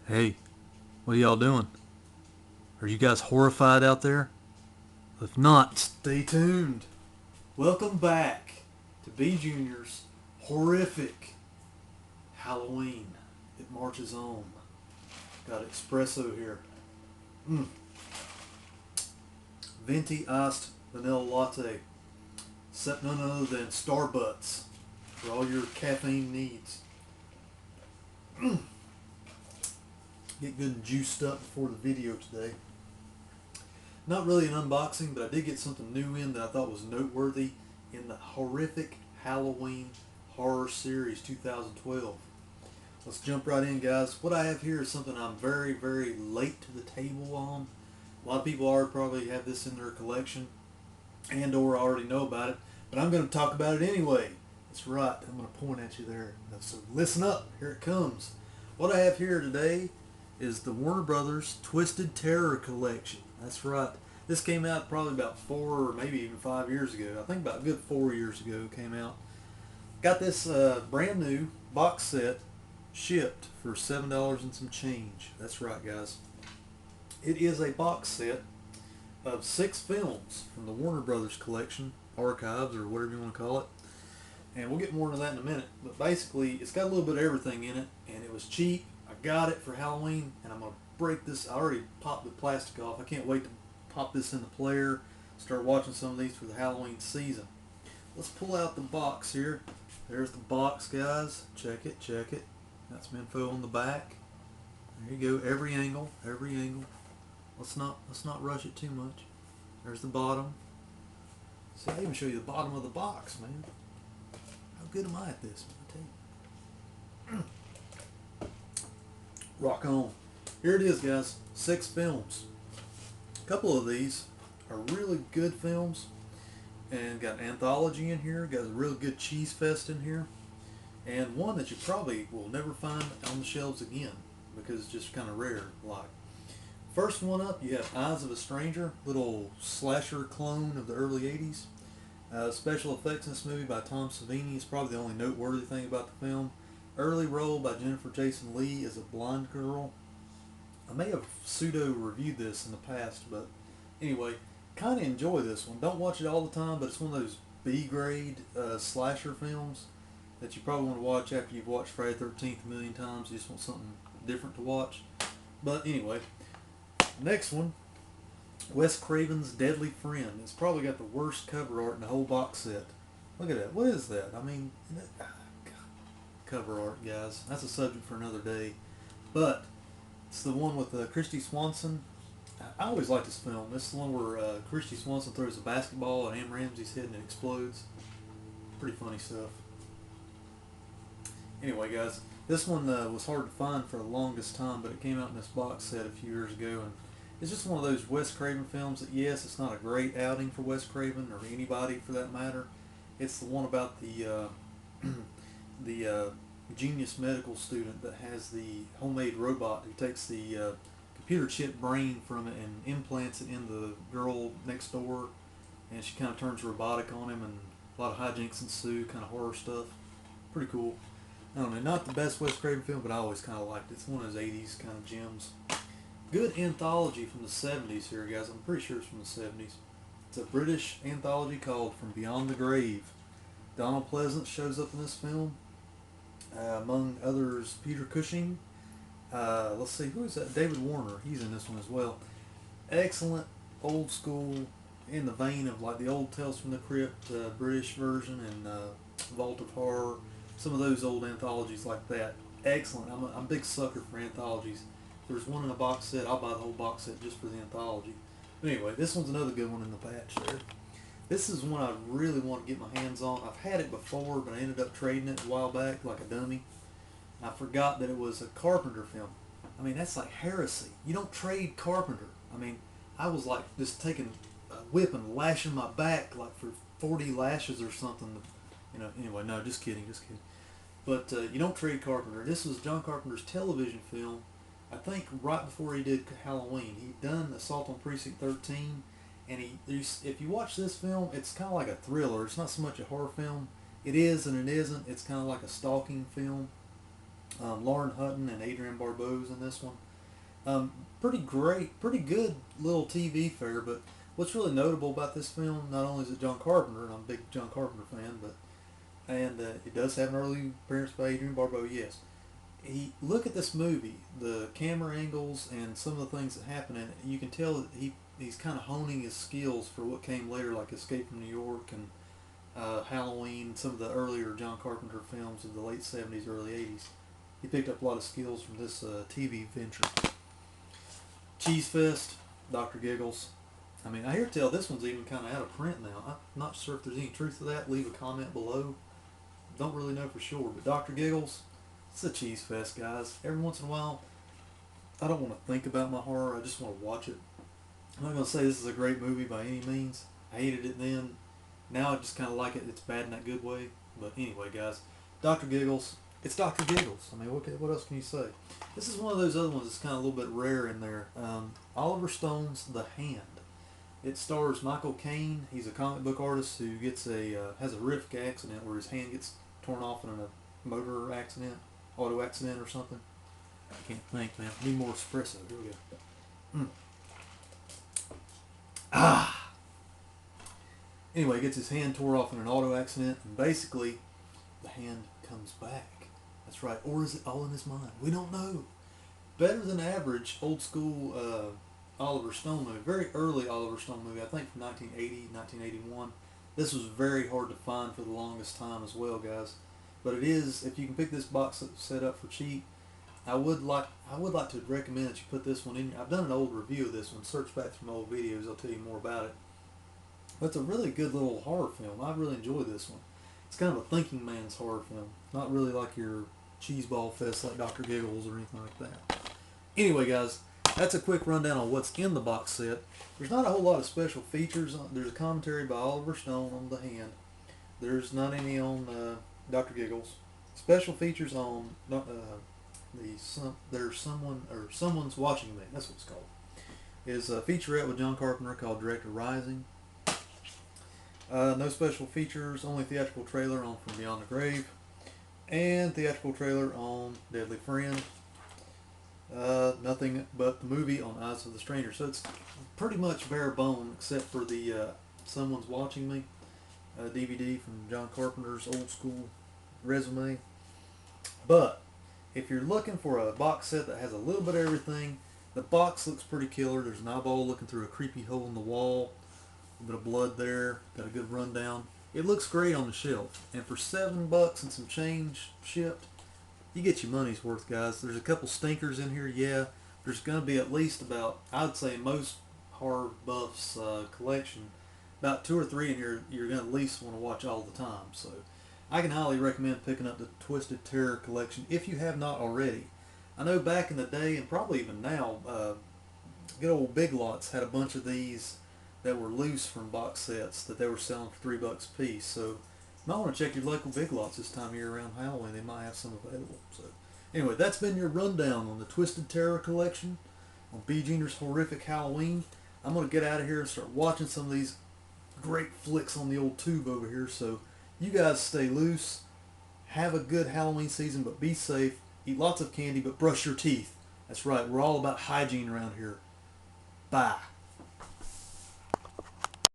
Hey, what are y'all doing? Are you guys horrified out there? If not, stay tuned. Welcome back to B.Jr.'s horrific Halloween. It marches on. Got espresso here. Mm. Venti iced vanilla latte. Except none other than Starbucks for all your caffeine needs. Get good and juiced up before the video today. Not really an unboxing, but I did get something new in that I thought was noteworthy in the horrific Halloween horror series 2012. Let's jump right in, guys. What I have here is something I'm very, very late to the table on. A lot of people already probably have this in their collection and or already know about it, but I'm going to talk about it anyway. That's right. I'm going to point at you there. So listen up. Here it comes. What I have here today is the Warner Brothers Twisted Terror Collection. That's right. This came out probably about 4 or maybe even 5 years ago. I think about a good 4 years ago it came out. Got this brand new box set shipped for $7 and some change. That's right, guys. It is a box set of 6 films from the Warner Brothers collection, archives, or whatever you want to call it. And we'll get more into that in a minute. But basically, it's got a little bit of everything in it, and it was cheap. I got it for Halloween, and I'm going to break this. I already popped the plastic off. I can't wait to pop this in the player, start watching some of these for the Halloween season. Let's pull out the box here. There's the box, guys. Check it, check it. Got some info on the back. There you go. Every angle, every angle. Let's not rush it too much. There's the bottom. See, I even show you the bottom of the box, man. How good am I at this? I tell you. Rock on. Here it is, guys. 6 films. A couple of these are really good films, and got an anthology in here. Got a real good cheese fest in here, and one that you probably will never find on the shelves again because it's just kind of rare. Like, first one up, you have Eyes of a Stranger, little slasher clone of the early 80s. Special effects in this movie by Tom Savini is probably the only noteworthy thing about the film. Early role by Jennifer Jason Leigh as a blind girl. I may have pseudo-reviewed this in the past, but anyway, kind of enjoy this one. Don't watch it all the time, but it's one of those B-grade slasher films that you probably want to watch after you've watched Friday the 13th a million times. You just want something different to watch. But anyway, next one, Wes Craven's Deadly Friend. It's probably got the worst cover art in the whole box set. Look at that. What is that? I mean, cover art, guys. That's a subject for another day. But it's the one with Christy Swanson. I always like this film. This is the one where Christy Swanson throws a basketball at Am Ramsey's head and it explodes. Pretty funny stuff. Anyway, guys, this one was hard to find for the longest time, but it came out in this box set a few years ago, and it's just one of those Wes Craven films that, yes, it's not a great outing for Wes Craven or anybody for that matter. It's the one about the the genius medical student that has the homemade robot who takes the computer chip brain from it and implants it in the girl next door, and she kind of turns robotic on him, and a lot of hijinks ensue, kind of horror stuff. Pretty cool. I don't know, not the best Wes Craven film, but I always kind of liked it. It's one of those 80s kind of gems. Good anthology from the 70s here, guys. I'm pretty sure it's from the 70s. It's a British anthology called From Beyond the Grave. Donald Pleasance shows up in this film. Among others, Peter Cushing. Let's see, who is that? David Warner. He's in this one as well. Excellent, old school, in the vein of like the old Tales from the Crypt British version and Vault of Horror. Some of those old anthologies like that. Excellent. I'm a big sucker for anthologies. If there's one in a box set, I'll buy the whole box set just for the anthology. But anyway, this one's another good one in the patch there. This is one I really want to get my hands on. I've had it before, but I ended up trading it a while back like a dummy. I forgot that it was a Carpenter film. I mean, that's like heresy. You don't trade Carpenter. I mean, I was like just taking a whip and lashing my back like for 40 lashes or something. You know, anyway, no, just kidding, just kidding. But you don't trade Carpenter. This was John Carpenter's television film. I think right before he did Halloween. He'd done Assault on Precinct 13, and if you watch this film, it's kind of like a thriller. It's not so much a horror film. It is and it isn't. It's kind of like a stalking film. Lauren Hutton and Adrienne Barbeau's in this one. Pretty great, pretty good little TV fare. But what's really notable about this film, not only is it John Carpenter, and I'm a big John Carpenter fan, but it does have an early appearance by Adrienne Barbeau. Yes, look at this movie, the camera angles and some of the things that happen in it. You can tell that he's kind of honing his skills for what came later, like Escape from New York and Halloween, some of the earlier John Carpenter films of the late 70s, early 80s. He picked up a lot of skills from this TV venture. Cheese Fest, Dr. Giggles. I mean, I hear tell this one's even kind of out of print now. I'm not sure if there's any truth to that. Leave a comment below. Don't really know for sure, but Dr. Giggles, it's a cheese fest, guys. Every once in a while, I don't want to think about my horror. I just want to watch it. I'm not going to say this is a great movie by any means. I hated it then. Now I just kind of like it. It's bad in that good way. But anyway, guys, Dr. Giggles. It's Dr. Giggles. I mean, what else can you say? This is one of those other ones that's kind of a little bit rare in there. Oliver Stone's The Hand. It stars Michael Caine. He's a comic book artist who gets has a horrific accident where his hand gets torn off in a motor accident, auto accident or something. I can't think, man. Need more espresso. Here we go. Anyway, he gets his hand tore off in an auto accident, and basically, the hand comes back. That's right. Or is it all in his mind? We don't know. Better than average, old school Oliver Stone movie. Very early Oliver Stone movie. I think from 1980, 1981. This was very hard to find for the longest time as well, guys. But it is, if you can pick this box set up for cheap, I would like to recommend that you put this one in. I've done an old review of this one. Search back through my old videos. I'll tell you more about it. But it's a really good little horror film. I really enjoy this one. It's kind of a thinking man's horror film. Not really like your cheeseball fest like Dr. Giggles or anything like that. Anyway, guys, that's a quick rundown on what's in the box set. There's not a whole lot of special features. There's a commentary by Oliver Stone on The Hand. There's not any on Dr. Giggles. Special features on there's someone's watching me. That's what it's called. Is a featurette with John Carpenter called Director Rising. No special features. Only theatrical trailer on From Beyond the Grave, and theatrical trailer on Deadly Friend. Nothing but the movie on Eyes of the Stranger. So it's pretty much bare bone except for the Someone's Watching Me DVD from John Carpenter's old school resume. But if you're looking for a box set that has a little bit of everything, the box looks pretty killer. There's an eyeball looking through a creepy hole in the wall. A bit of blood there. Got a good rundown. It looks great on the shelf. And for $7 and some change shipped, you get your money's worth, guys. There's a couple stinkers in here, yeah. There's going to be at least about, I'd say most horror buffs collection, about 2 or 3 in here you're going to at least want to watch all the time. So I can highly recommend picking up the Twisted Terror collection if you have not already. I know back in the day, and probably even now, good old Big Lots had a bunch of these that were loose from box sets that they were selling for $3 a piece. So you might want to check your local Big Lots this time of year around Halloween. They might have some available. So anyway, that's been your rundown on the Twisted Terror collection on B.Jr.'s Horrific Halloween. I'm going to get out of here and start watching some of these great flicks on the old tube over here. So you guys stay loose. Have a good Halloween season, but be safe. Eat lots of candy, but brush your teeth. That's right. We're all about hygiene around here. Bye.